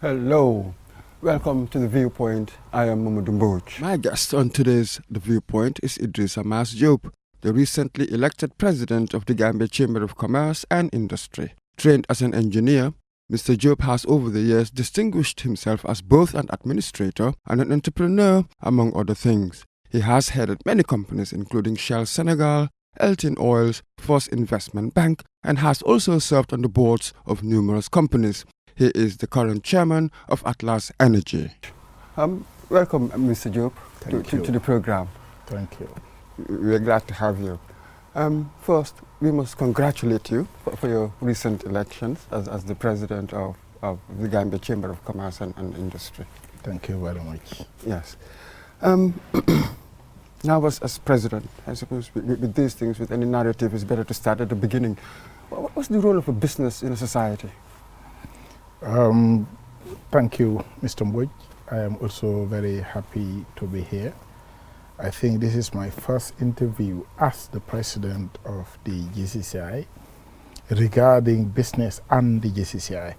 Hello, welcome to The Viewpoint. I am Mamadou Mbouch. My guest on today's The Viewpoint is Idrissa Mas Diop, the recently elected president of the Gambia Chamber of Commerce and Industry. Trained as an engineer, Mr. Diop has over the years distinguished himself as both an administrator and an entrepreneur, among other things. He has headed many companies including Shell Senegal, Elton Oils, First Investment Bank, and has also served on the boards of numerous companies. He is the current chairman of Atlas Energy. Welcome, Mr. Diop, to the program. Thank you. We're glad to have you. First, we must congratulate you for your recent elections as the president of the Gambia Chamber of Commerce and Industry. Thank you very much. Yes. Now, as president, I suppose with these things, with any narrative, it's better to start at the beginning. What's the role of a business in a society? Thank you, Mr. Mbouch. I am also very happy to be here. I think this is my first interview as the president of the GCCI regarding business and the GCCI.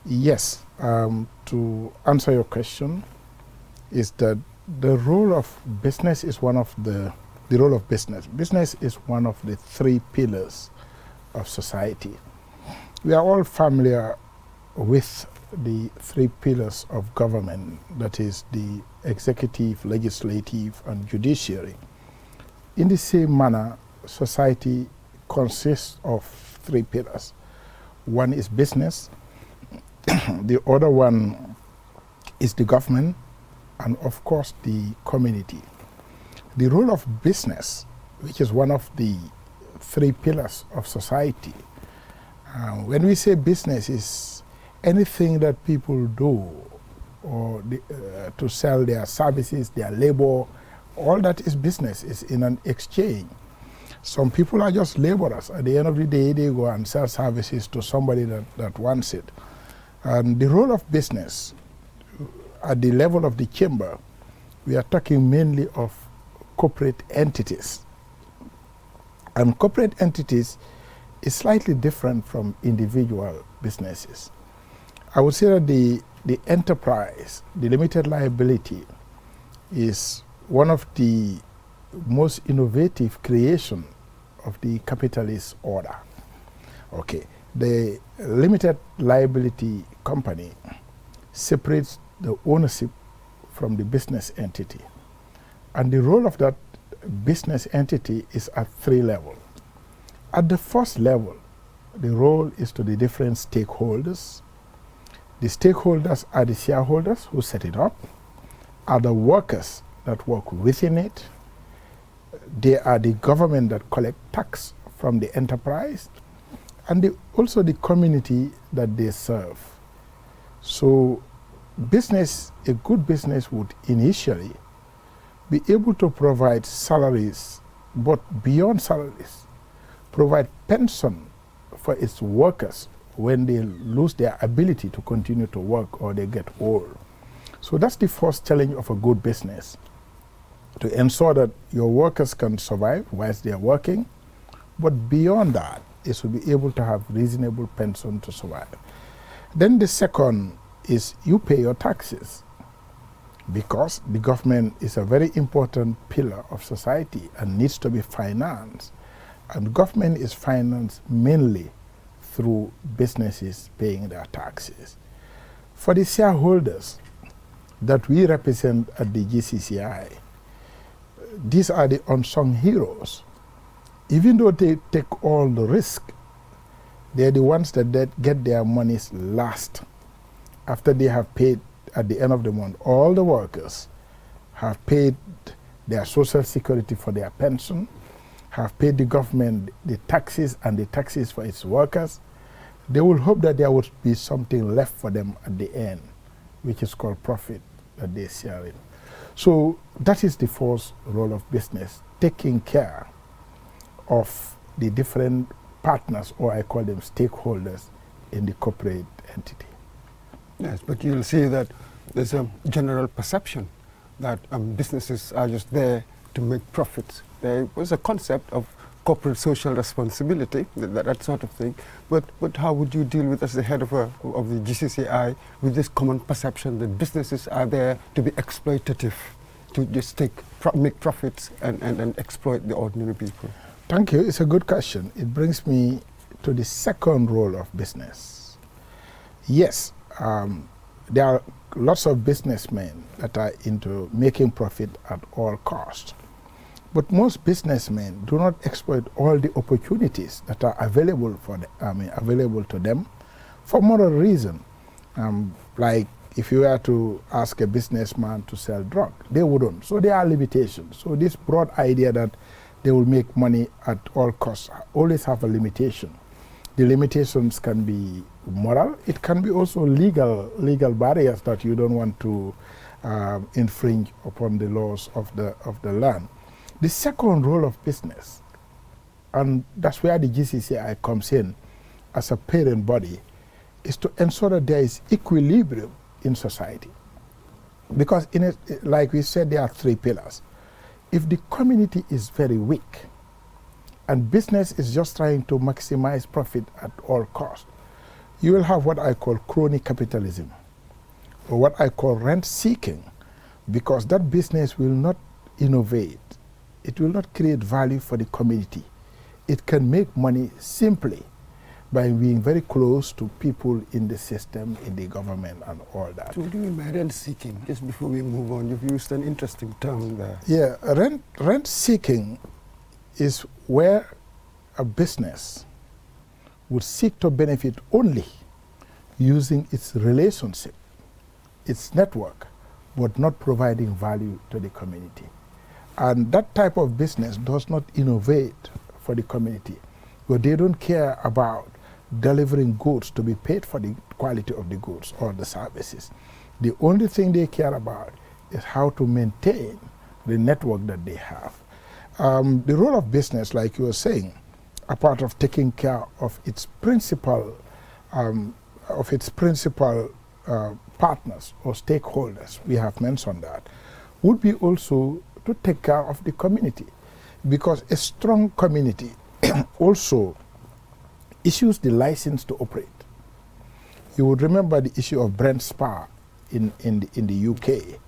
Yes, to answer your question, is that the role of business is one of the role of business. Business is one of the three pillars of society. We are all familiar with the three pillars of government, that is the executive, legislative, and judiciary. In the same manner, society consists of three pillars. One is business, the other one is the government, and of course the community. The role of business, which is one of the three pillars of society, when we say business, is anything that people do or to sell their services, their labor, all that is business, is in an exchange. Some people are just laborers. At the end of the day, they go and sell services to somebody that wants it. And the role of business at the level of the chamber, we are talking mainly of corporate entities. And corporate entities is slightly different from individual businesses. I would say that the enterprise, the limited liability, is one of the most innovative creation of the capitalist order. Okay, the limited liability company separates the ownership from the business entity. And the role of that business entity is at three levels. At the first level, the role is to the different stakeholders. The stakeholders are the shareholders who set it up, are the workers that work within it. They are the government that collect tax from the enterprise, and also the community that they serve. So business, a good business would initially be able to provide salaries, but beyond salaries, provide pension for its workers when they lose their ability to continue to work or they get old. So that's the first challenge of a good business, to ensure that your workers can survive whilst they are working, but beyond that, they should be able to have reasonable pension to survive. Then the second is you pay your taxes, because the government is a very important pillar of society and needs to be financed. And government is financed mainly through businesses paying their taxes. For the shareholders that we represent at the GCCI, these are the unsung heroes. Even though they take all the risk, they're the ones that get their monies last. After they have paid at the end of the month, all the workers have paid their social security for their pension, have paid the government the taxes and the taxes for its workers. They will hope that there would be something left for them at the end, which is called profit that they share in. So that is the first role of business, taking care of the different partners, or I call them stakeholders, in the corporate entity. Yes, but you'll see that there's a general perception that businesses are just there to make profits. There was a concept of corporate social responsibility, that sort of thing. But how would you deal with, as the head of the GCCI, with this common perception that businesses are there to be exploitative, to just make profits and exploit the ordinary people? Thank you. It's a good question. It brings me to the second role of business. Yes, there are lots of businessmen that are into making profit at all costs. But most businessmen do not exploit all the opportunities that are available available to them for moral reason. Like if you were to ask a businessman to sell drugs, they wouldn't. So there are limitations. So this broad idea that they will make money at all costs always have a limitation. The limitations can be moral. It can be also legal barriers that you don't want to infringe upon the laws of the land. The second role of business, and that's where the GCCI comes in as a parent body, is to ensure that there is equilibrium in society. Because in it, like we said, there are three pillars. If the community is very weak and business is just trying to maximize profit at all costs, you will have what I call crony capitalism, or what I call rent seeking, because that business will not innovate. It will not create value for the community. It can make money simply by being very close to people in the system, in the government, and all that. So what do you mean by rent seeking? Just before we move on, you've used an interesting term there. Yeah, rent seeking is where a business would seek to benefit only using its relationship, its network, but not providing value to the community. And that type of business does not innovate for the community, but they don't care about delivering goods to be paid for the quality of the goods or the services. The only thing they care about is how to maintain the network that they have. The role of business, like you were saying, a part of taking care of its principal partners or stakeholders, we have mentioned that, would be also to take care of the community, because a strong community also issues the license to operate. You would remember the issue of Brent Spar in the UK,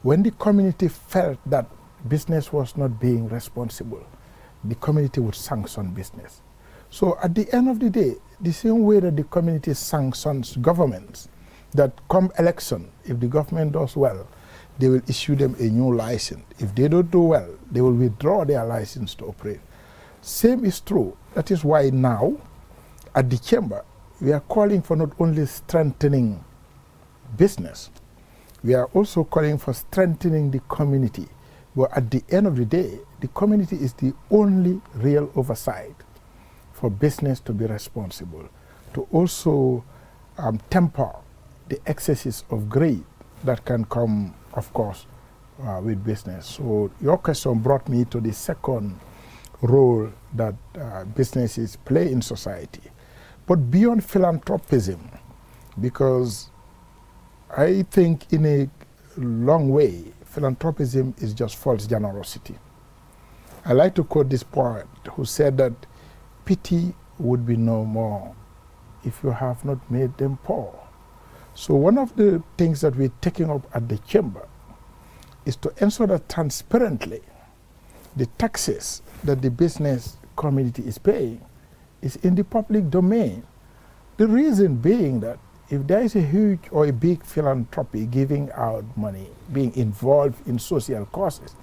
when the community felt that business was not being responsible, the community would sanction business. So at the end of the day, the same way that the community sanctions governments, that come election, if the government does well, they will issue them a new license. If they don't do well, they will withdraw their license to operate. Same is true. That is why now, at the chamber, we are calling for not only strengthening business, we are also calling for strengthening the community. But at the end of the day, the community is the only real oversight for business to be responsible, to also temper the excesses of greed that can come, of course, with business. So your question brought me to the second role that businesses play in society. But beyond philanthropism, because I think in a long way, philanthropism is just false generosity. I like to quote this poet who said that pity would be no more if you have not made them poor. So one of the things that we're taking up at the chamber is to ensure that transparently the taxes that the business community is paying is in the public domain. The reason being that if there is a huge or a big philanthropy giving out money, being involved in social causes,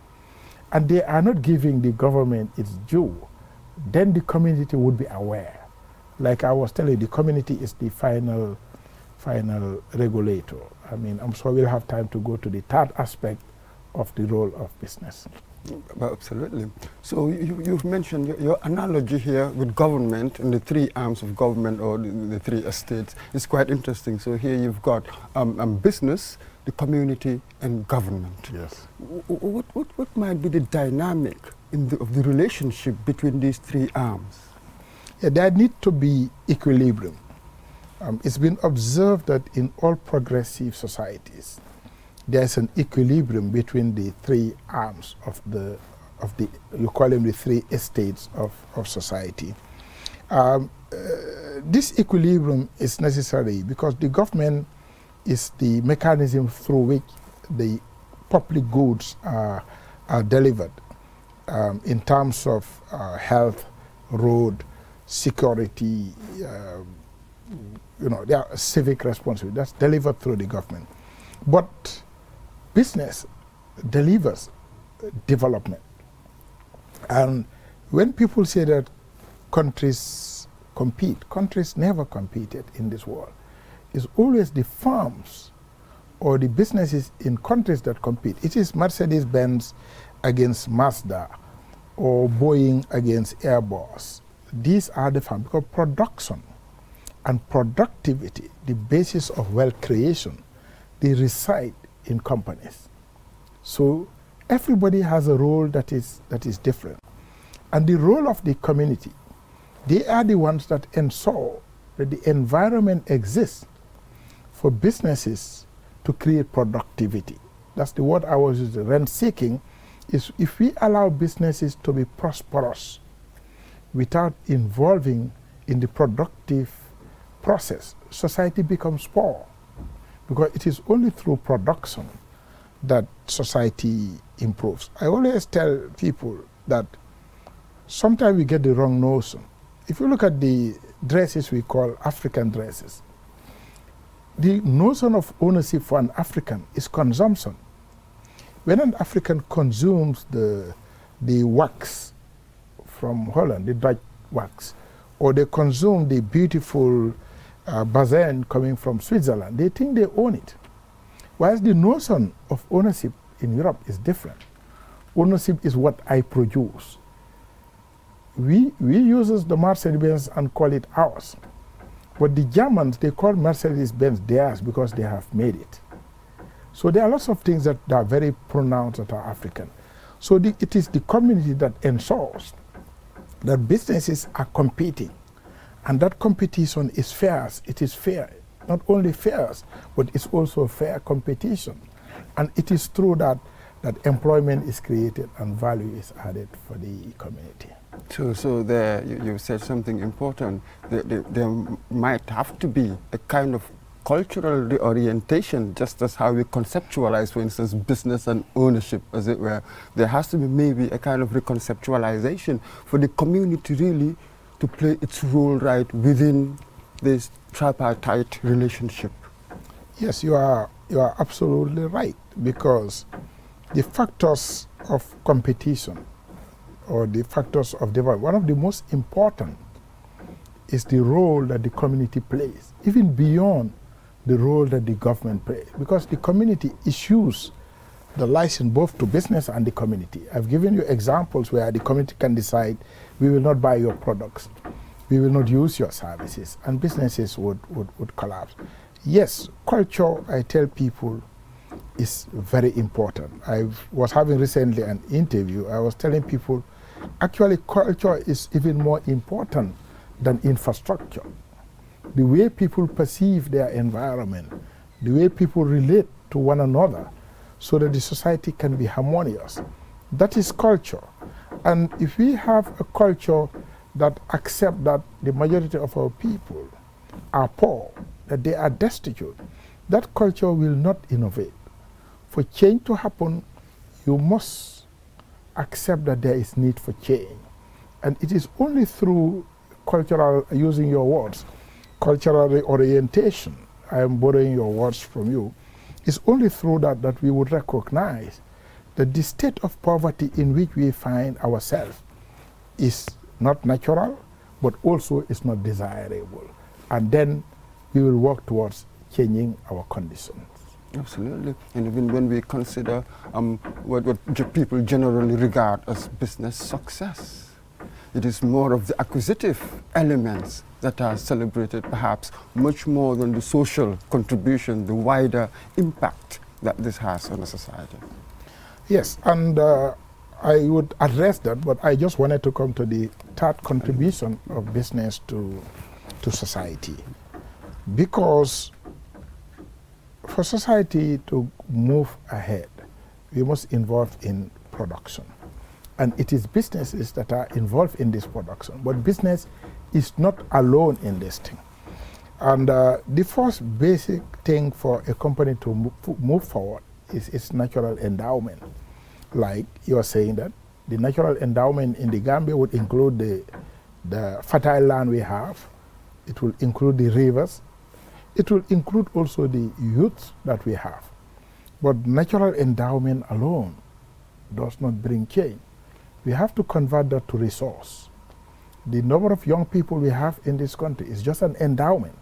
and they are not giving the government its due, then the community would be aware. Like I was telling you, the community is the final regulator. I mean, I'm sure we'll have time to go to the third aspect of the role of business. Absolutely. So you've mentioned your analogy here with government and the three arms of government, or the three estates, is quite interesting. So here you've got business, the community, and government. Yes. What might be the dynamic of the relationship between these three arms? Yeah, there needs to be equilibrium. It's been observed that in all progressive societies, there's an equilibrium between the three arms of the you call them the three estates of society. This equilibrium is necessary because the government is the mechanism through which the public goods are delivered in terms of health, road, security, their civic responsibility. That's delivered through the government. But business delivers development. And when people say that countries compete, countries never competed in this world. It's always the firms or the businesses in countries that compete. It is Mercedes-Benz against Mazda or Boeing against Airbus. These are the firms, because production and productivity, the basis of wealth creation, they reside in companies. So everybody has a role that is different. And the role of the community, they are the ones that ensure that the environment exists for businesses to create productivity. That's the word I was using. Rent seeking is if we allow businesses to be prosperous without involving in the productive process, society becomes poor, because it is only through production that society improves. I always tell people that sometimes we get the wrong notion. If you look at the dresses we call African dresses, the notion of ownership for an African is consumption. When an African consumes the wax from Holland, the Dutch wax, or they consume the beautiful bazaar coming from Switzerland, they think they own it. Whereas the notion of ownership in Europe is different. Ownership is what I produce. We use the Mercedes-Benz and call it ours. But the Germans, they call Mercedes-Benz theirs because they have made it. So there are lots of things that are very pronounced that are African. So it is the community that ensures that businesses are competing. And that competition is fair. It is fair. Not only fair, but it's also fair competition. And it is true that employment is created and value is added for the community. So there you said something important. There might have to be a kind of cultural reorientation, just as how we conceptualize, for instance, business and ownership, as it were. There has to be maybe a kind of reconceptualization for the community really to play its role right within this tripartite relationship. Yes, you are absolutely right, because the factors of competition or the factors of development, one of the most important is the role that the community plays, even beyond the role that the government plays, because the community issues the license both to business and the community. I've given you examples where the community can decide, we will not buy your products, we will not use your services, and businesses would collapse. Yes, culture, I tell people, is very important. I was having recently an interview. I was telling people, actually culture is even more important than infrastructure. The way people perceive their environment, the way people relate to one another, so that the society can be harmonious. That is culture. And if we have a culture that accepts that the majority of our people are poor, that they are destitute, that culture will not innovate. For change to happen, you must accept that there is need for change. And it is only through cultural, using your words, cultural orientation, I am borrowing your words from you, it's only through that we would recognize that the state of poverty in which we find ourselves is not natural, but also is not desirable. And then we will work towards changing our conditions. Absolutely. And even when we consider what people generally regard as business success, it is more of the acquisitive elements that are celebrated, perhaps much more than the social contribution, the wider impact that this has on a society. Yes, and I would address that, but I just wanted to come to the third contribution of business to society. Because for society to move ahead, we must involve in production. and it is businesses that are involved in this production. But business is not alone in this thing. And the first basic thing for a company to move forward is its natural endowment. Like you're saying that the natural endowment in the Gambia would include the fertile land we have. It will include the rivers. It will include also the youth that we have. But natural endowment alone does not bring change. We have to convert that to resource. The number of young people we have in this country is just an endowment.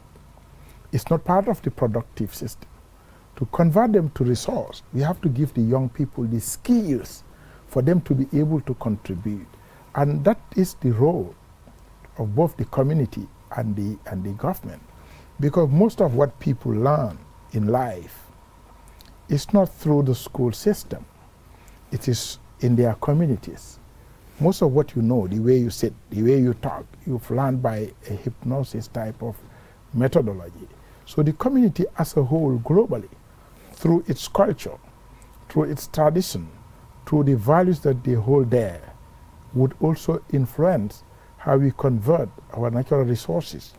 It's not part of the productive system. To convert them to resource, we have to give the young people the skills for them to be able to contribute. And that is the role of both the community and the government. Because most of what people learn in life is not through the school system. It is in their communities. Most of what you know, the way you sit, the way you talk, you've learned by a hypnosis type of methodology. So the community as a whole globally, through its culture, through its tradition, through the values that they hold there, would also influence how we convert our natural resources,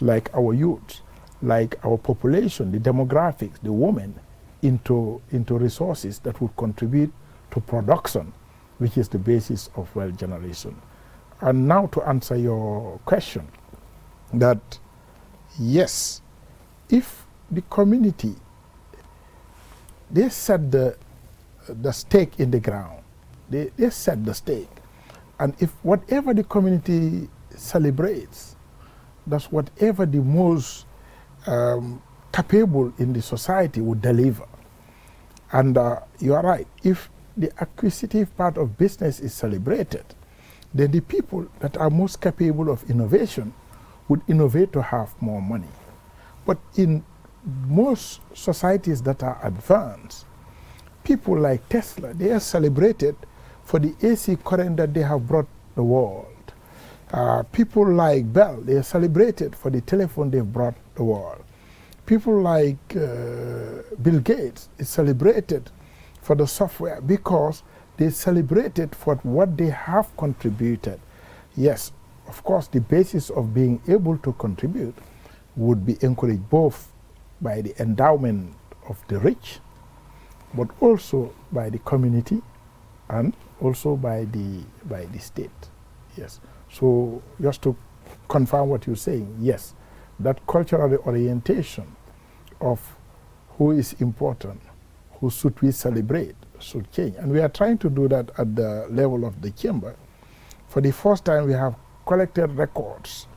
like our youth, like our population, the demographics, the women, into resources that would contribute to production, which is the basis of wealth generation. And now to answer your question, that yes, if the community, they set the stake in the ground, they set the stake, and if whatever the community celebrates, that's whatever the most capable in the society would deliver. And you are right, if the acquisitive part of business is celebrated, then the people that are most capable of innovation would innovate to have more money. But in most societies that are advanced, people like Tesla, they are celebrated for the AC current that they have brought the world. People like Bell, they are celebrated for the telephone they've brought the world. People like Bill Gates is celebrated for the software because they celebrated for what they have contributed. Yes, of course, the basis of being able to contribute would be encouraged both by the endowment of the rich, but also by the community and also by the state. Yes. So just to confirm what you're saying, yes, that cultural orientation of who is important, who should we celebrate, should change. And we are trying to do that at the level of the chamber. For the first time, we have collected records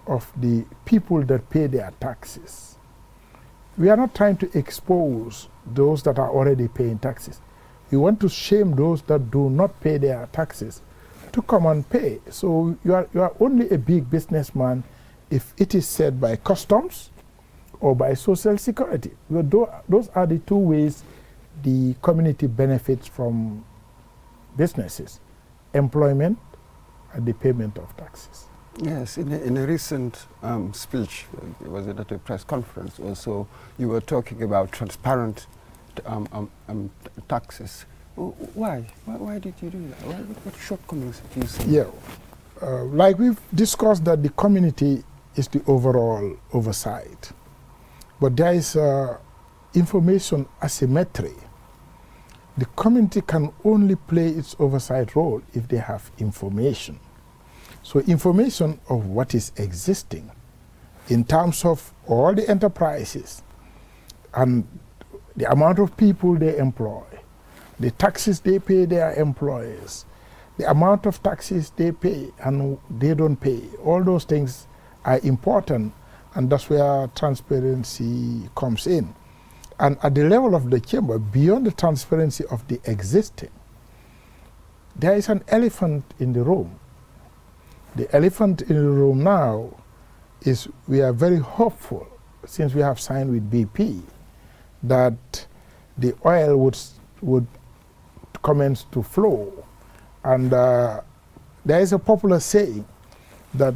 of the people that pay their taxes. We are not trying to expose those that are already paying taxes. We want to shame those that do not pay their taxes to come and pay. So you are only a big businessman if it is said by customs or by social security. Those are the two ways the community benefits from businesses: employment and the payment of taxes. Yes, in a recent speech, was it at a press conference also, you were talking about transparent taxes. Why? Why did you do that? What shortcomings did you see? Yeah, like we've discussed that the community is the overall oversight, but there is information asymmetry. The community can only play its oversight role if they have information. So information of what is existing in terms of all the enterprises and the amount of people they employ, the taxes they pay their employers, the amount of taxes they pay and they don't pay, all those things are important, and that's where transparency comes in. And at the level of the chamber, beyond the transparency of the existing, there is an elephant in the room. The elephant in the room now is we are very hopeful, since we have signed with BP, that the oil would commence to flow. And there is a popular saying that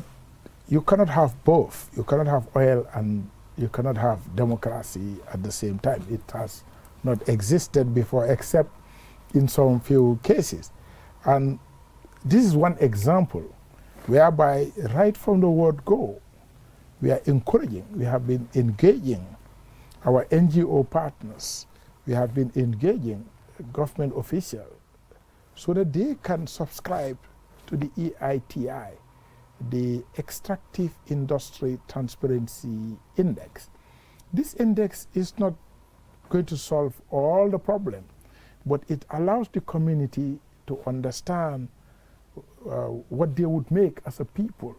you cannot have both. You cannot have oil and you cannot have democracy at the same time. It has not existed before, except in some few cases. And this is one example whereby right from the word go, we are encouraging, we have been engaging our NGO partners, we have been engaging government officials so that they can subscribe to the EITI, the Extractive Industry Transparency Index. This index is not going to solve all the problem, but it allows the community to understand what they would make as a people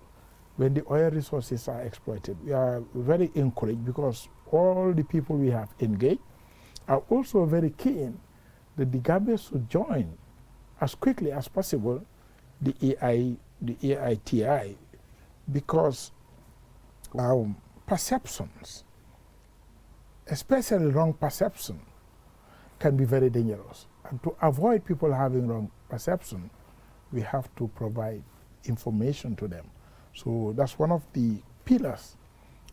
when the oil resources are exploited. We are very encouraged because all the people we have engaged are also very keen that the Gambia should join as quickly as possible the EITI, because perceptions, especially wrong perception, can be very dangerous. And to avoid people having wrong perception, we have to provide information to them. So that's one of the pillars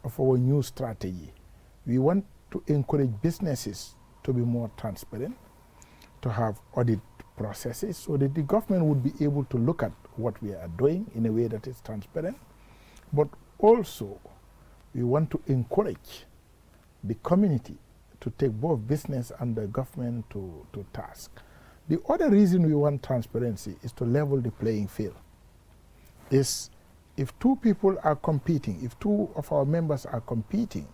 of our new strategy. We want to encourage businesses to be more transparent, to have audit processes so that the government would be able to look at what we are doing in a way that is transparent. But also, we want to encourage the community to take both business and the government to task. The other reason we want transparency is to level the playing field. If two people are competing, if two of our members are competing,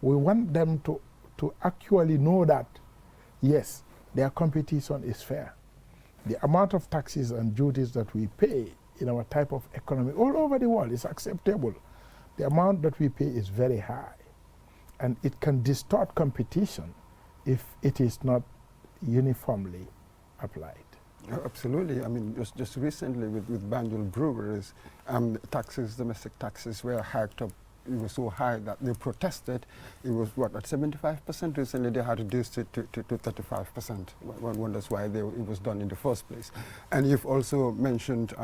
we want them to actually know that, yes, their competition is fair. The amount of taxes and duties that we pay in our type of economy all over the world is acceptable. The amount that we pay is very high, and it can distort competition if it is not uniformly applied. Absolutely. I mean, just recently with Banjul breweries, taxes, domestic taxes were hiked up. It was so high that they protested. It was, what, at 75%? Recently they had reduced it to 35%. One wonders why it was done in the first place. And you've also mentioned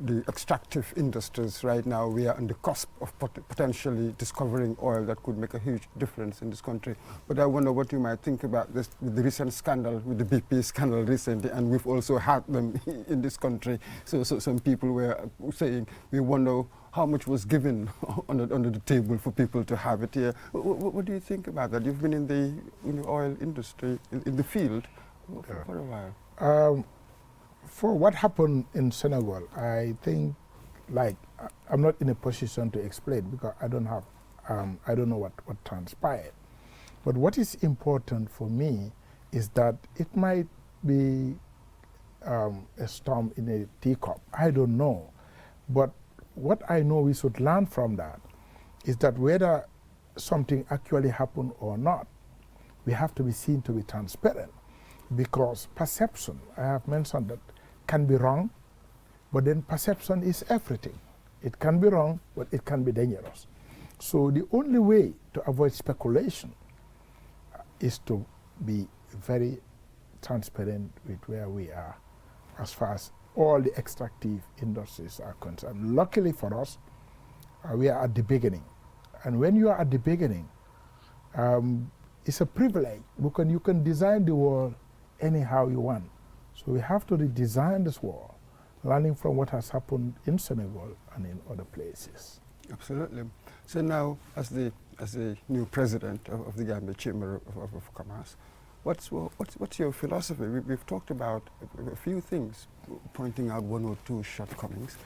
the extractive industries. Right now we are on the cusp of potentially discovering oil that could make a huge difference in this country. But I wonder what you might think about this, with the recent scandal, with the BP scandal recently, and we've also had them in this country. So some people were saying, we wonder how much was given under the table for people to have it here. What do you think about that? You've been in the oil industry, in the field, for a while. For what happened in Senegal, I think, I'm not in a position to explain because I don't know what transpired. But what is important for me is that it might be a storm in a teacup. I don't know. But what I know we should learn from that is that whether something actually happened or not, we have to be seen to be transparent, because perception, I have mentioned that, can be wrong, but then perception is everything. It can be wrong, but it can be dangerous. So the only way to avoid speculation is to be very transparent with where we are as far as all the extractive industries are concerned. Luckily for us, we are at the beginning. And when you are at the beginning, it's a privilege because you can design the world anyhow you want. So we have to redesign this world, learning from what has happened in Senegal and in other places. Absolutely. So now, as the new president of the Gambia Chamber of Commerce, what's your philosophy? We've talked about a few things, pointing out one or two shortcomings.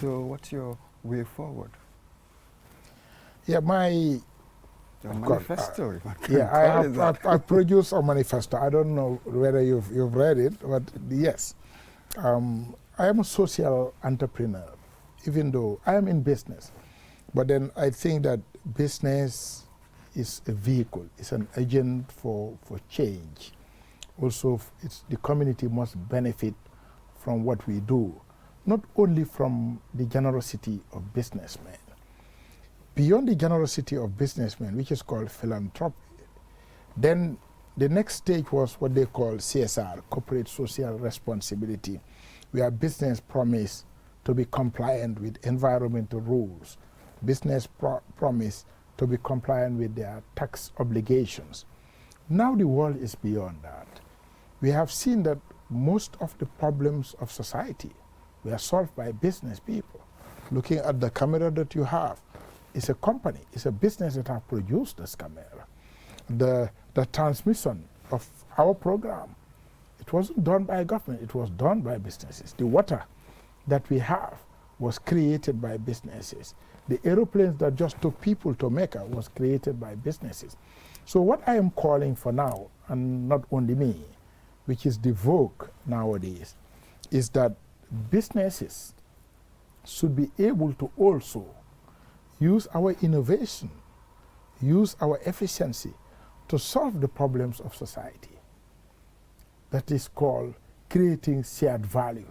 So what's your way forward? Yeah, your manifesto. I produced a manifesto. I don't know whether you've read it, but yes. I am a social entrepreneur, even though I am in business. But then I think that business is a vehicle, it's an agent for change. Also, the community must benefit from what we do, not only from the generosity of businessmen. Beyond the generosity of businessmen, which is called philanthropy, then the next stage was what they call CSR, corporate social responsibility, where business promise to be compliant with environmental rules, business promise to be compliant with their tax obligations. Now the world is beyond that. We have seen that most of the problems of society were solved by business people. Looking at the camera that you have, it's a company, it's a business that have produced this camera. The transmission of our program, it wasn't done by government, it was done by businesses. The water that we have was created by businesses. The aeroplanes that just took people to Mecca was created by businesses. So what I am calling for now, and not only me, which is the vogue nowadays, is that businesses should be able to also use our innovation, use our efficiency to solve the problems of society. That is called creating shared value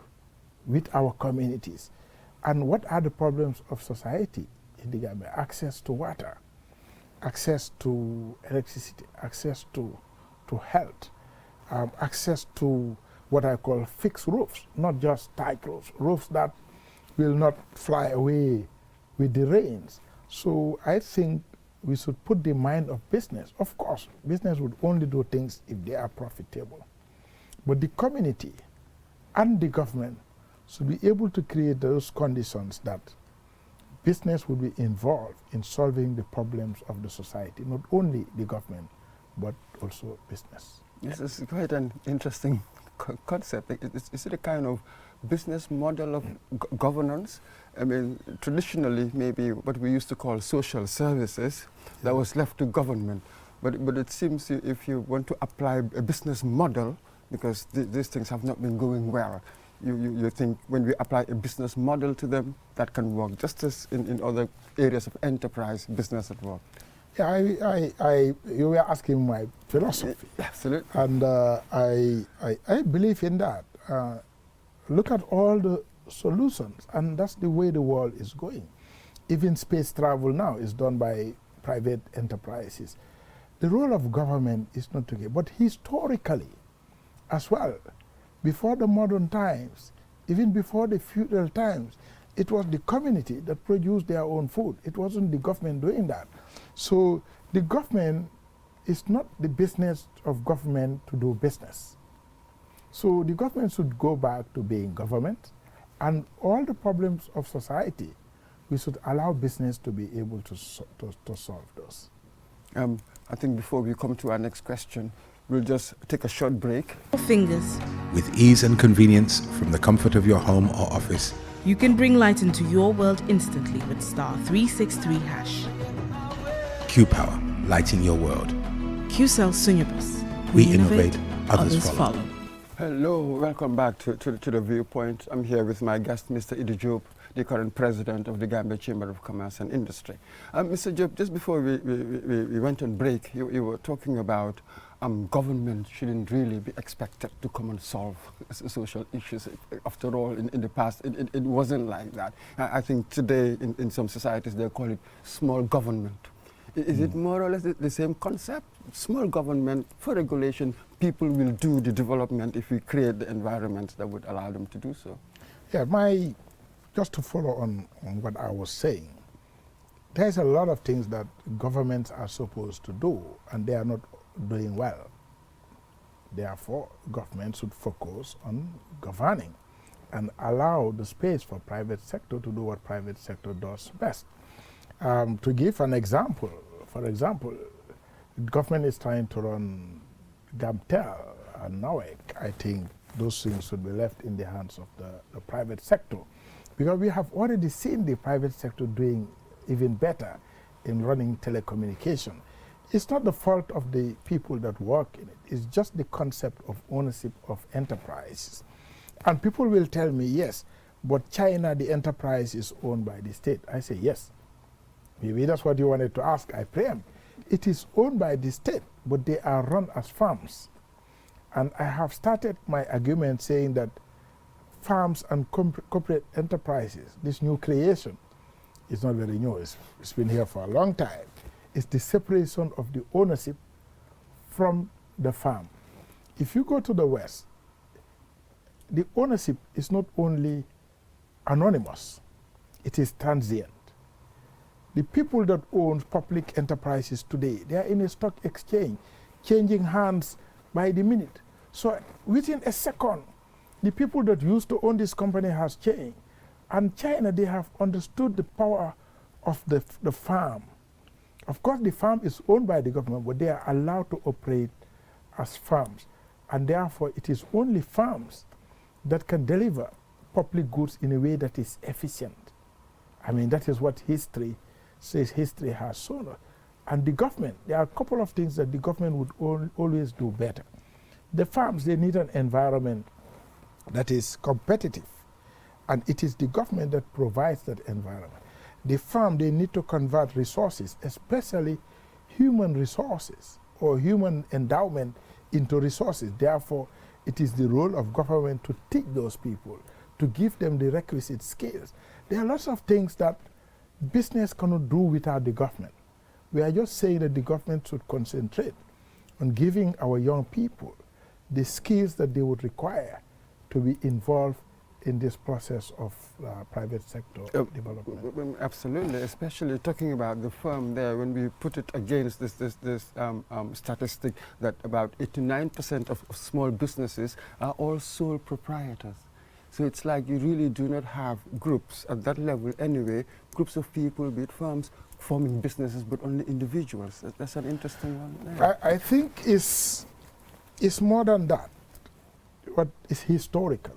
with our communities. And what are the problems of society in the Gambia? Access to water, access to electricity, access to health, access to what I call fixed roofs, not just tight roofs, roofs that will not fly away with the rains. So I think we should put the mind of business. Of course, business would only do things if they are profitable. But the community and the government should be able to create those conditions that business will be involved in solving the problems of the society, not only the government, but also business. Yes, it's quite an interesting concept. Is it a kind of business model of governance? I mean, traditionally, maybe what we used to call social services, that was left to government. But it seems if you want to apply a business model, because these things have not been going well, you think when we apply a business model to them, that can work, just as in other areas of enterprise, business at work. Yeah, you were asking my philosophy. Absolutely. And I believe in that. Look at all the solutions, and that's the way the world is going. Even space travel now is done by private enterprises. The role of government is not to get, but historically as well, before the modern times, even before the feudal times, it was the community that produced their own food. It wasn't the government doing that. So the government is not the business of government to do business. So the government should go back to being government, and all the problems of society, we should allow business to be able to solve those. I think before we come to our next question, we'll just take a short break. Fingers. With ease and convenience from the comfort of your home or office, You can bring light into your world instantly with *363#. Q-Power, lighting your world. QCell Sunyabus. We innovate, others follow. Hello, welcome back to The Viewpoint. I'm here with my guest, Mr. Idi Diop, the current president of the Gambia Chamber of Commerce and Industry. Mr. Diop, just before we went on break, you were talking about government shouldn't really be expected to come and solve social issues. After all, in the past, it wasn't like that. I think today, in some societies, they call it small government. Is it more or less the same concept? Small government, for regulation, people will do the development if we create the environments that would allow them to do so. Yeah, just to follow on what I was saying, there's a lot of things that governments are supposed to do, and they are not doing well. Therefore, government should focus on governing and allow the space for private sector to do what private sector does best. To give an example, for example, government is trying to run Gamtel and NOEC. I think those things should be left in the hands of the private sector, because we have already seen the private sector doing even better in running telecommunication. It's not the fault of the people that work in it. It's just the concept of ownership of enterprises. And people will tell me, yes, but China, the enterprise is owned by the state. I say, yes. Maybe that's what you wanted to ask. I preempt. It is owned by the state, but they are run as farms. And I have started my argument saying that farms and corporate enterprises, this new creation, is not very new. It's been here for a long time. It's the separation of the ownership from the farm. If you go to the West, the ownership is not only anonymous, it is transient. The people that own public enterprises today, they are in a stock exchange, changing hands by the minute. So within a second, the people that used to own this company has changed. And China, they have understood the power of the farm. Of course, the farm is owned by the government, but they are allowed to operate as farms. And therefore, it is only farms that can deliver public goods in a way that is efficient. I mean, that is what history says history has shown us. And the government, there are a couple of things that the government would always do better. The farms, they need an environment that is competitive. And it is the government that provides that environment. The farm, they need to convert resources, especially human resources or human endowment into resources. Therefore, it is the role of government to teach those people, to give them the requisite skills. There are lots of things that business cannot do without the government. We are just saying that the government should concentrate on giving our young people the skills that they would require to be involved in this process of private sector development. Absolutely, especially talking about the firm there, when we put it against this statistic that about 89% of small businesses are all sole proprietors. So it's like you really do not have groups at that level anyway, groups of people, be it firms, forming businesses, but only individuals. That's an interesting one there. I think it's more than that. What is historical.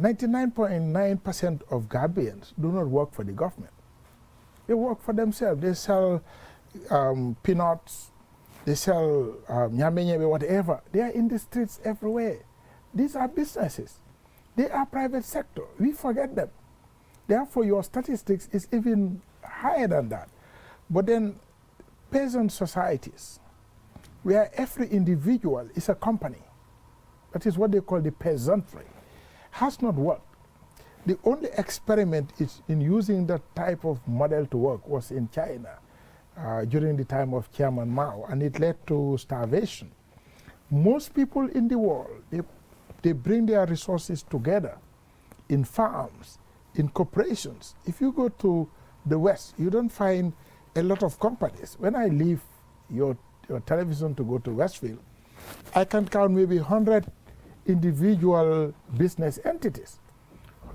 99.9% of Gambians do not work for the government. They work for themselves. They sell peanuts, they sell nyame, whatever. They are in the streets everywhere. These are businesses. They are private sector. We forget them. Therefore, your statistics is even higher than that. But then peasant societies, where every individual is a company, that is what they call the peasantry, has not worked. The only experiment is in using that type of model to work was in China during the time of Chairman Mao, and it led to starvation. Most people in the world, they bring their resources together in farms, in corporations. If you go to the West, you don't find a lot of companies. When I leave your television to go to Westfield, I can count maybe 100 individual business entities.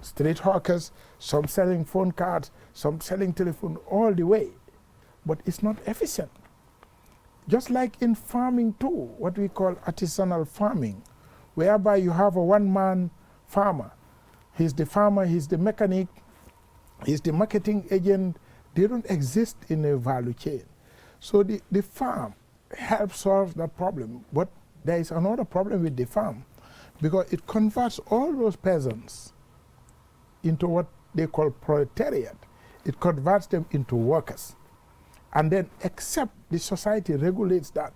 Street hawkers, some selling phone cards, some selling telephone, all the way. But it's not efficient. Just like in farming too, what we call artisanal farming, whereby you have a one-man farmer. He's the farmer, he's the mechanic, he's the marketing agent. They don't exist in a value chain. So the farm helps solve that problem. But there is another problem with the farm, because it converts all those peasants into what they call proletariat. It converts them into workers. And then, except the society regulates that,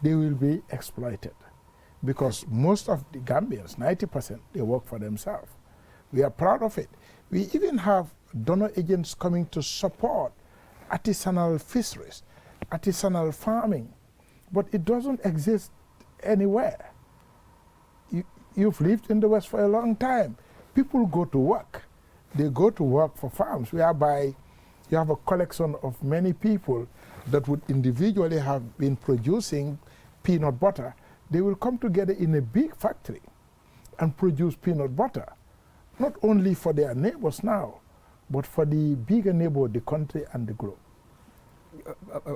they will be exploited. Because most of the Gambians, 90%, they work for themselves. We are proud of it. We even have donor agents coming to support artisanal fisheries, artisanal farming, but it doesn't exist anywhere. You've lived in the West for a long time. People go to work. They go to work for farms, whereby you have a collection of many people that would individually have been producing peanut butter. They will come together in a big factory and produce peanut butter, not only for their neighbors now, but for the bigger neighbor of the country and the globe.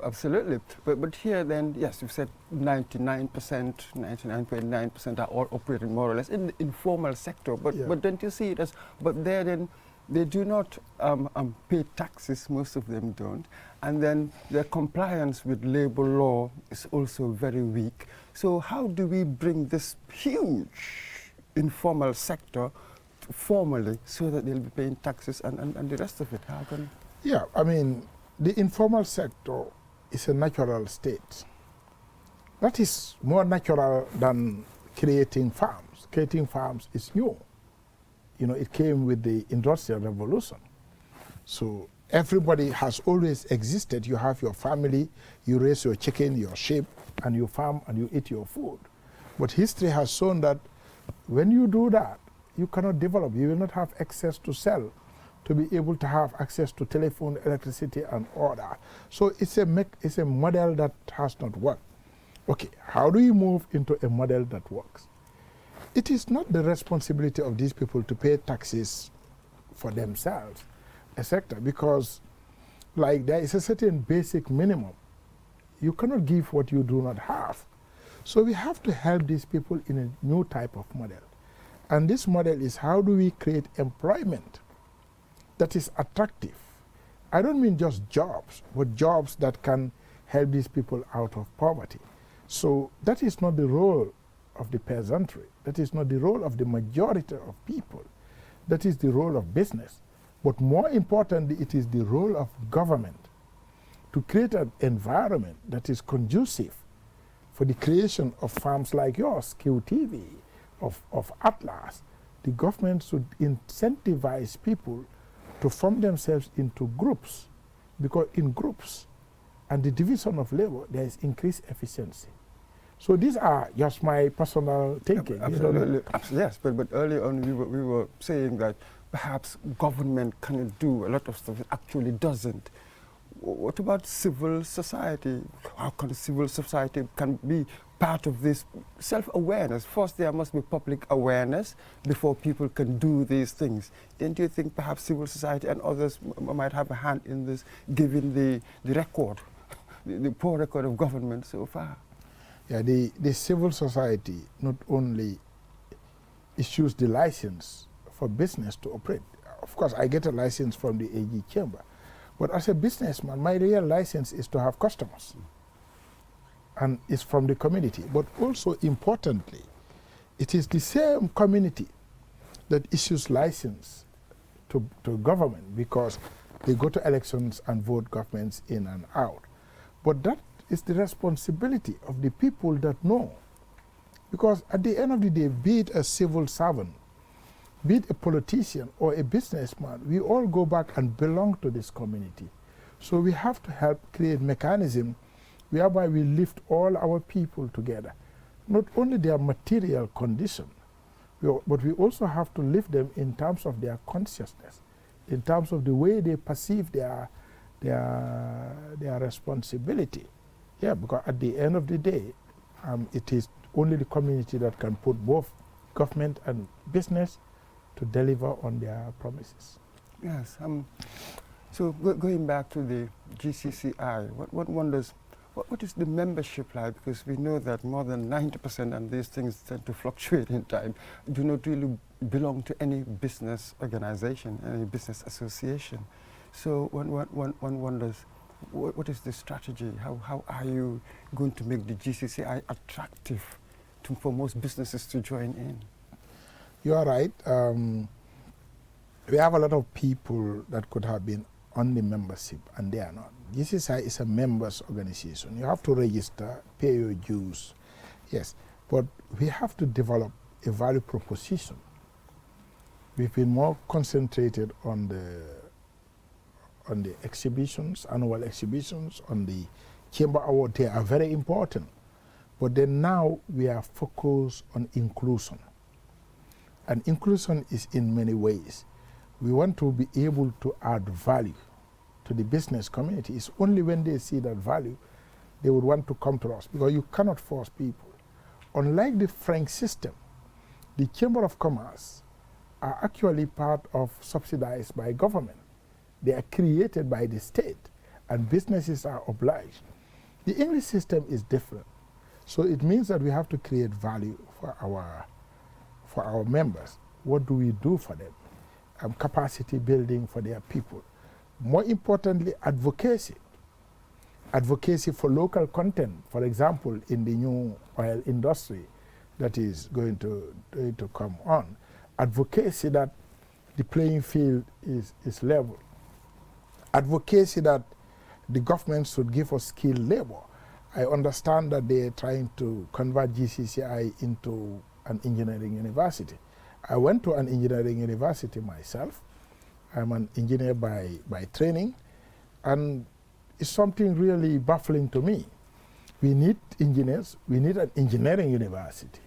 Absolutely. But here then, yes, you've said 99.9% are all operating more or less in the informal sector. But, yeah. But don't you see it as, but there then, they do not pay taxes, most of them don't. And then their compliance with labor law is also very weak. So how do we bring this huge informal sector formally so that they'll be paying taxes and the rest of it? How can? Yeah, I mean, the informal sector is a natural state. That is more natural than creating farms. Creating farms is new. You know, it came with the Industrial Revolution. So everybody has always existed. You have your family, you raise your chicken, your sheep, and you farm and you eat your food. But history has shown that when you do that, you cannot develop. You will not have access to sell, to be able to have access to telephone, electricity, and order. So it's a model that has not worked. Okay, how do you move into a model that works? It is not the responsibility of these people to pay taxes for themselves, etc., because like there is a certain basic minimum. You cannot give what you do not have. So we have to help these people in a new type of model. And this model is how do we create employment that is attractive. I don't mean just jobs, but jobs that can help these people out of poverty. So that is not the role of the peasantry. That is not the role of the majority of people. That is the role of business. But more importantly, it is the role of government to create an environment that is conducive for the creation of farms like yours, QTV, of Atlas. The government should incentivize people to form themselves into groups, because in groups and the division of labor, there is increased efficiency. So these are just my personal thinking. Absolutely. Yes, but earlier on we were saying that perhaps government cannot do a lot of stuff it actually doesn't. What about civil society? How can civil society can be part of this self-awareness? First, there must be public awareness before people can do these things. Then do you think perhaps civil society and others might have a hand in this, given the record, the poor record of government so far? Yeah, the civil society not only issues the license for business to operate. Of course, I get a license from the AG Chamber. But as a businessman, my real license is to have customers. And it's from the community. But also importantly, it is the same community that issues license to government, because they go to elections and vote governments in and out. But that is the responsibility of the people that know. Because at the end of the day, be it a civil servant, be it a politician or a businessman, we all go back and belong to this community. So we have to help create mechanism whereby we lift all our people together. Not only their material condition, but we also have to lift them in terms of their consciousness, in terms of the way they perceive their responsibility. Yeah, because at the end of the day, it is only the community that can put both government and business to deliver on their promises. Yes. So going back to the GCCI, what is the membership like? Because we know that more than 90%, and these things tend to fluctuate in time, do not really belong to any business organization, any business association. So one wonders, what is the strategy? How are you going to make the GCCI attractive for most businesses to join in? You are right. We have a lot of people that could have been on the membership, and they are not. GCCI is a members organization. You have to register, pay your dues, yes. But we have to develop a value proposition. We've been more concentrated on the exhibitions, annual exhibitions, on the Chamber Award. They are very important. But then now we are focused on inclusion. And inclusion is in many ways. We want to be able to add value to the business community. It's only when they see that value, they would want to come to us, because you cannot force people. Unlike the French system, the Chamber of Commerce are actually part of subsidized by government. They are created by the state, and businesses are obliged. The English system is different. So it means that we have to create value for our members. What do we do for them? Capacity building for their people. More importantly, advocacy. Advocacy for local content, for example, in the new oil industry that is going to come on. Advocacy that the playing field is level. Advocacy that the government should give us skilled labor. I understand that they are trying to convert GCCI into an engineering university. I went to an engineering university myself. I'm an engineer by training, and it's something really baffling to me. We need engineers, we need an engineering university,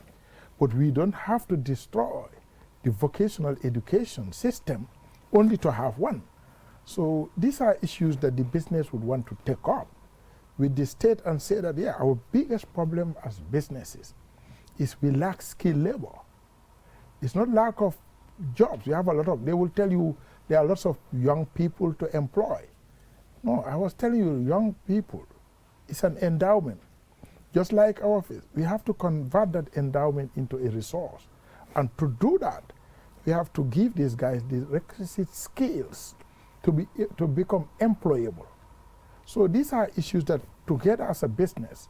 but we don't have to destroy the vocational education system only to have one. So these are issues that the business would want to take up. with the state and say that, yeah, our biggest problem as businesses is we lack skilled labor. It's not lack of jobs. We have a lot of, they will tell you there are lots of young people to employ. No, I was telling you, young people, it's an endowment. Just like our office, we have to convert that endowment into a resource. And to do that, we have to give these guys the requisite skills to become employable. So these are issues that together as a business,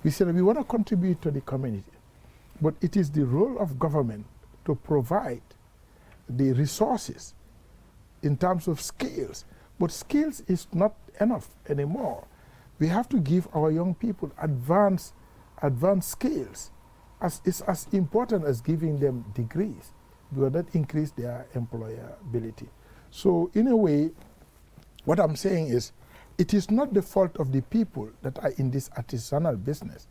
we say that we want to contribute to the community. But it is the role of government to provide the resources in terms of skills. But skills is not enough anymore. We have to give our young people advanced skills. It's as important as giving them degrees, because that increase their employability. So in a way, what I'm saying is, it is not the fault of the people that are in this artisanal business.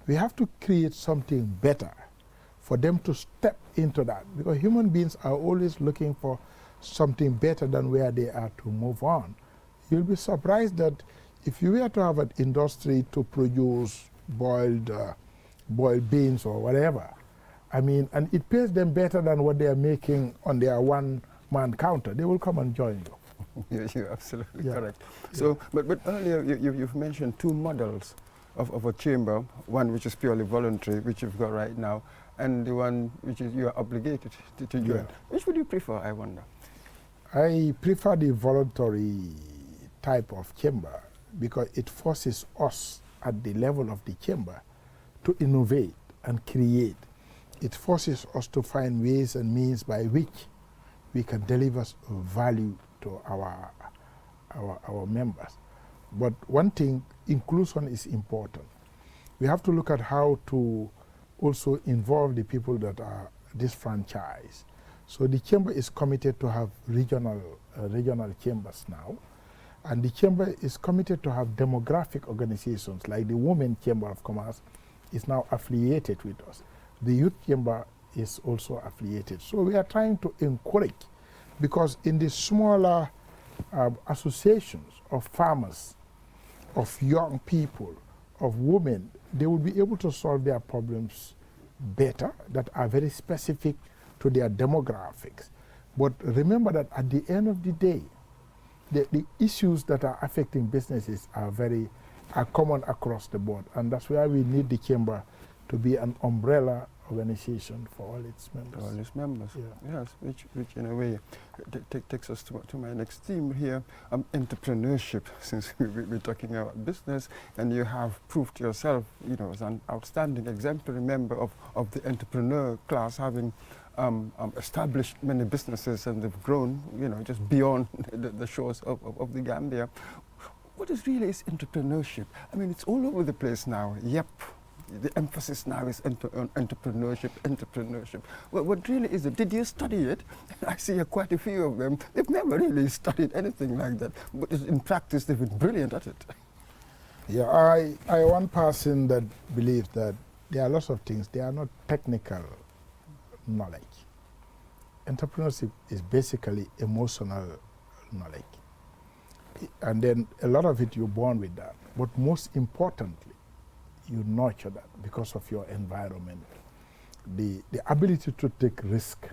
We have to create something better for them to step into that, because human beings are always looking for something better than where they are to move on. You'll be surprised that if you were to have an industry to produce boiled beans or whatever, I mean, and it pays them better than what they are making on their one-man counter, they will come and join you. You're absolutely correct. So, but earlier you've mentioned two models of a chamber, one which is purely voluntary, which you've got right now, and the one which is you are obligated to join. Which would you prefer, I wonder? I prefer the voluntary type of chamber because it forces us at the level of the chamber to innovate and create. It forces us to find ways and means by which we can deliver value to our members. But one thing, inclusion is important. We have to look at how to also involve the people that are disfranchised. So the chamber is committed to have regional chambers now, and the chamber is committed to have demographic organizations like the Women Chamber of Commerce is now affiliated with us. The Youth Chamber is also affiliated. So we are trying to encourage, because in the smaller associations of farmers, of young people, of women, they will be able to solve their problems better that are very specific to their demographics. But remember that at the end of the day, the issues that are affecting businesses are common across the board, and that's why we need the chamber to be an umbrella organization for all its members. All its members, yes, which in a way takes us to my next theme here, entrepreneurship, since we're talking about business, and you have proved yourself, as an outstanding exemplary member of the entrepreneur class, having established many businesses, and they've grown, just beyond the shores of the Gambia. What is entrepreneurship? I mean, it's all over the place now. Yep. The emphasis now is on entrepreneurship. Well, what really is it? Did you study it? I see quite a few of them. They've never really studied anything like that, but in practice they've been brilliant at it. Yeah, I one person that believes that there are lots of things, they are not technical knowledge. Entrepreneurship is basically emotional knowledge. And then a lot of it you're born with that. But most importantly, you nurture that because of your environment. The ability to take risk.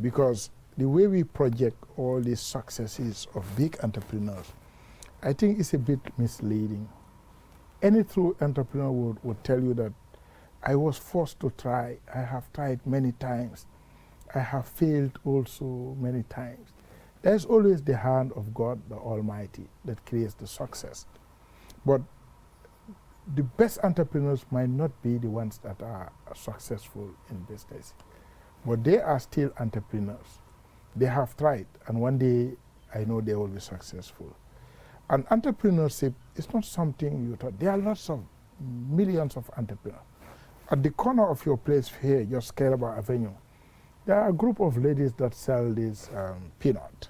Because the way we project all these successes of big entrepreneurs, I think it's a bit misleading. Any true entrepreneur would tell you that I was forced to try. I have tried many times. I have failed also many times. There's always the hand of God, the Almighty, that creates the success. But the best entrepreneurs might not be the ones that are successful in business, but they are still entrepreneurs. They have tried, and one day I know they will be successful. And entrepreneurship is not something you thought. There are millions of entrepreneurs. At the corner of your place here, just Keraba Avenue, there are a group of ladies that sell this peanut.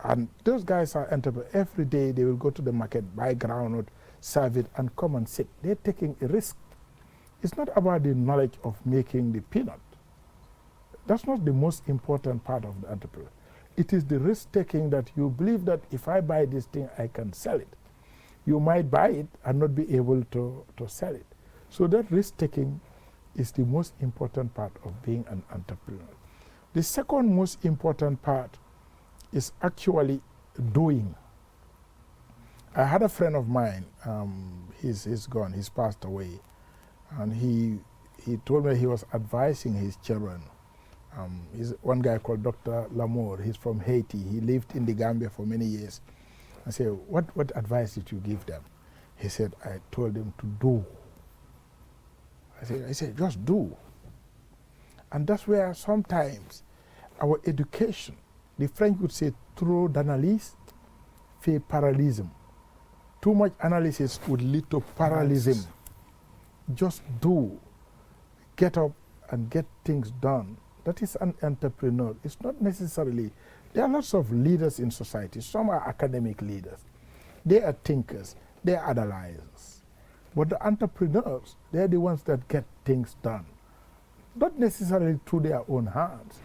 And those guys are entrepreneurs. Every day they will go to the market, buy groundnut, serve it, and come and sit. They're taking a risk. It's not about the knowledge of making the peanut. That's not the most important part of the entrepreneur. It is the risk-taking that you believe that if I buy this thing, I can sell it. You might buy it and not be able to sell it. So that risk-taking is the most important part of being an entrepreneur. The second most important part is actually doing. I had a friend of mine, he's gone, he's passed away, and he told me he was advising his children. He's one guy called Dr. Lamour, he's from Haiti. He lived in the Gambia for many years. I said, what advice did you give them? He said, I told them to do. I said, just do. And that's where sometimes our education, the French would say, trop d'analyse fait paralysme. Too much analysis would lead to paralysm. Just do. Get up and get things done. That is an entrepreneur. It's not necessarily, there are lots of leaders in society. Some are academic leaders. They are thinkers. They are analyzers. But the entrepreneurs, they're the ones that get things done. Not necessarily through their own hands,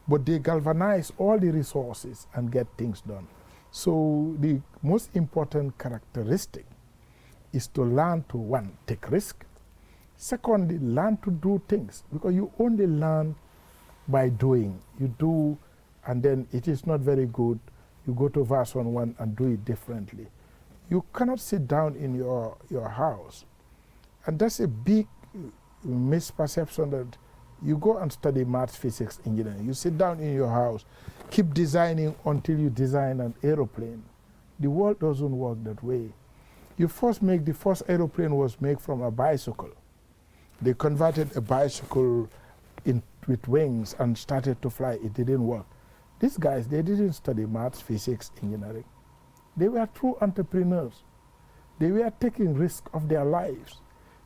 but they galvanize all the resources and get things done. So the most important characteristic is to learn to, one, take risk. Secondly, learn to do things, because you only learn by doing. You do, and then it is not very good. You go to version 1 and do it differently. You cannot sit down in your house. And that's a big misperception, that you go and study maths, physics, engineering. You sit down in your house, keep designing until you design an aeroplane. The world doesn't work that way. The first aeroplane was made from a bicycle. They converted a bicycle with wings and started to fly. It didn't work. These guys, they didn't study maths, physics, engineering. They were true entrepreneurs. They were taking risk of their lives,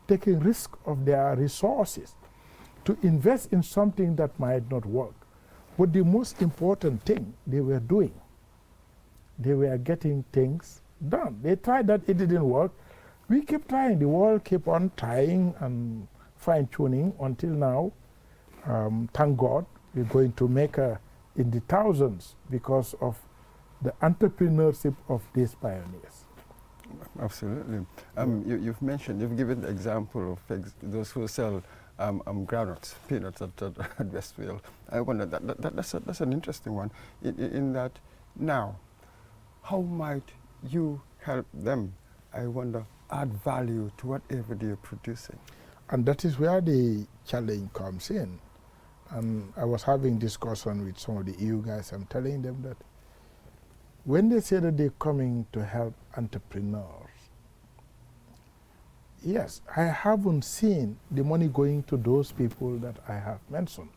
taking risk of their resources to invest in something that might not work. But the most important thing they were doing, they were getting things done. They tried that, it didn't work. We kept trying. The world kept on trying and fine-tuning until now. Thank God, we're going to make in the thousands because of the entrepreneurship of these pioneers. Absolutely. You've given the example of those who sell groundnuts, peanuts at Westfield. I wonder, that's an interesting one, in that now, how might you help them, I wonder, add value to whatever they're producing? And that is where the challenge comes in. And I was having discussion with some of the EU guys. I'm telling them that when they say that they're coming to help entrepreneurs, yes, I haven't seen the money going to those people that I have mentioned.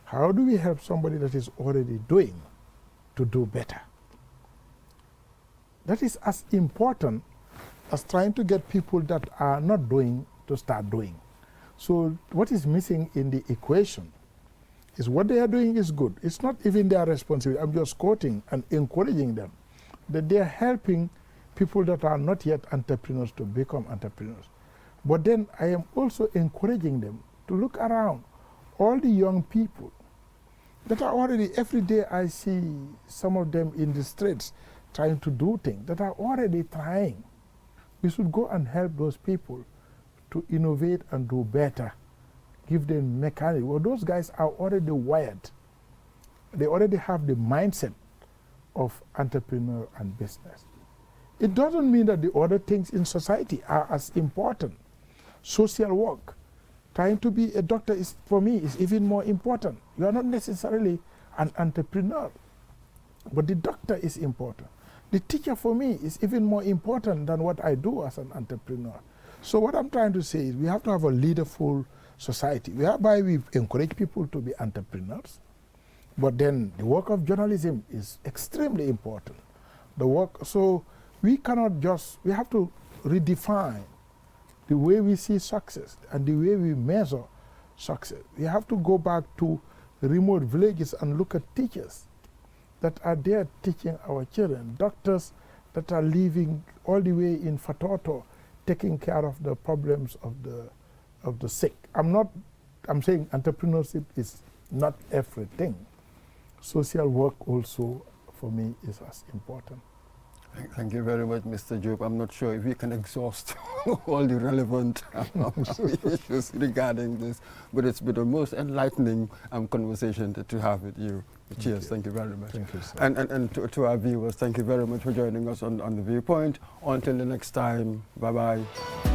How do we help somebody that is already doing to do better? That is as important as trying to get people that are not doing to start doing. So what is missing in the equation is what they are doing is good. It's not even their responsibility. I'm just quoting and encouraging them that they are helping people that are not yet entrepreneurs to become entrepreneurs. But then I am also encouraging them to look around. All the young people that are already, every day I see some of them in the streets trying to do things, that are already trying. We should go and help those people to innovate and do better. Give them mechanics. Well, those guys are already wired. They already have the mindset of entrepreneur and business. It doesn't mean that the other things in society are as important. Social work, trying to be a doctor is, for me, is even more important. You are not necessarily an entrepreneur, but the doctor is important. The teacher for me is even more important than what I do as an entrepreneur. So what I'm trying to say is we have to have a leaderful society, whereby we encourage people to be entrepreneurs. But then the work of journalism is extremely important. So we cannot just, we have to redefine the way we see success and the way we measure success. We have to go back to remote villages and look at teachers that are there teaching our children, doctors that are living all the way in Fatoto, taking care of the problems of the sick. I'm saying entrepreneurship is not everything. Social work also, for me, is as important. Thank you very much, Mr. Job. I'm not sure if we can exhaust all the relevant issues regarding this, but it's been the most enlightening conversation to have with you. Cheers. Thank you very much. Thank you, sir. And to our viewers, thank you very much for joining us on The Viewpoint. Until the next time, bye-bye.